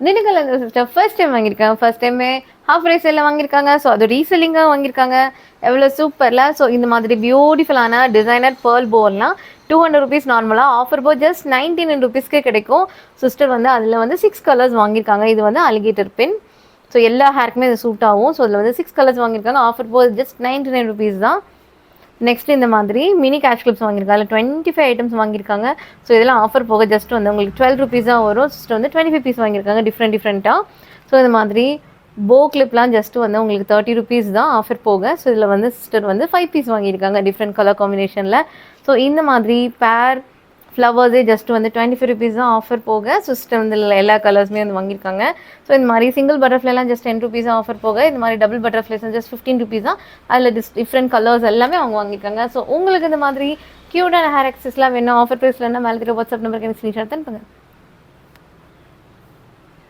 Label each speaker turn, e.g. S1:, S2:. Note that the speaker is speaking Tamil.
S1: திண்டுக்கல்ல சிஸ்டர் ஃபர்ஸ்ட் டைம் வாங்கியிருக்காங்க. ஃபர்ஸ்ட் டைமே ஹாஃப் பிரைஸ் சேல்ல வாங்கியிருக்காங்க. ஸோ அது ரீசெல்லிங்கா வாங்கியிருக்காங்க. எவ்வளோ சூப்பர்ல. ஸோ இந்த மாதிரி பியூட்டிஃபுல்லான டிசைனர் பேர்ல் போலாம் ₹200 நார்மலா ஆஃபர் போ ஜஸ்ட் 99 ருபீஸ்க்கே கிடைக்கும். சிஸ்டர் வந்து அதில் வந்து 6 கலர்ஸ் வாங்கியிருக்காங்க. இது வந்து அலிகேட்டர் பின். ஸோ எல்லா ஹேருக்குமே இது சூட் ஆகும். ஸோ இதில் வந்து 6 கலர்ஸ் வாங்கியிருக்காங்க. ஆஃபர் போ ஜஸ்ட் 99 ருபீஸ் தான். நெக்ஸ்ட் இந்த மாதிரி மினி கேஷ் கிளிப்ஸ் வாங்கியிருக்காங்க. அதில் 25 ஐட்டம்ஸ் வாங்கியிருக்காங்க. ஸோ இதெல்லாம் ஆஃபர் போக ஜஸ்ட் வந்து உங்களுக்கு 12 ருபீஸ் தான் வரும். சிஸ்டர் வந்து 25 பீஸ் வாங்கியிருக்காங்க டிஃப்ரெண்ட்டாக. ஸோ இந்த மாதிரி போ கிளிப்லாம் ஜஸ்ட் வந்து உங்களுக்கு 30 ருபீஸ் தான் ஆஃபர் போக. ஸோ இதில் வந்து சிஸ்டர் வந்து 5 பீஸ் வாங்கியிருக்காங்க டிஃப்ரெண்ட் கலர் காம்பினேஷனில். ஸோ இந்த மாதிரி பேர் ஃப்ளவர்ஸே ஜஸ்ட் வந்து 25 ருபீஸ் தான் ஆஃபர் போக. சிஸ்டர் வந்து எல்லா கலர்ஸுமே வந்து வாங்கியிருக்காங்க. ஸோ இந்த மாதிரி சிங்கிள் பட்டர்ஃப்ளைலாம் ஜஸ்ட் 10 ருபீஸ் ஆஃபர் போக. இந்த மாதிரி டபுள் பட்டர்ஃப்ளைஸ் ஜஸ்ட் 15 ருபீஸ் தான். அதில் டிஃப்ரெண்ட் கலர்ஸ் எல்லாமே அவங்க வாங்கியிருக்காங்க. ஸோ உங்களுக்கு இந்த மாதிரி க்யூட்டான ஹேர் ஆக்சஸ்லாம் வேணும் ஆஃபர் ப்ரைஸ்லன்னா மேலே இருக்கிற வாட்ஸ்அப் நம்பருக்கு எனக்கு ஸ்க்ரீன்ஷாட் அனுப்புங்க.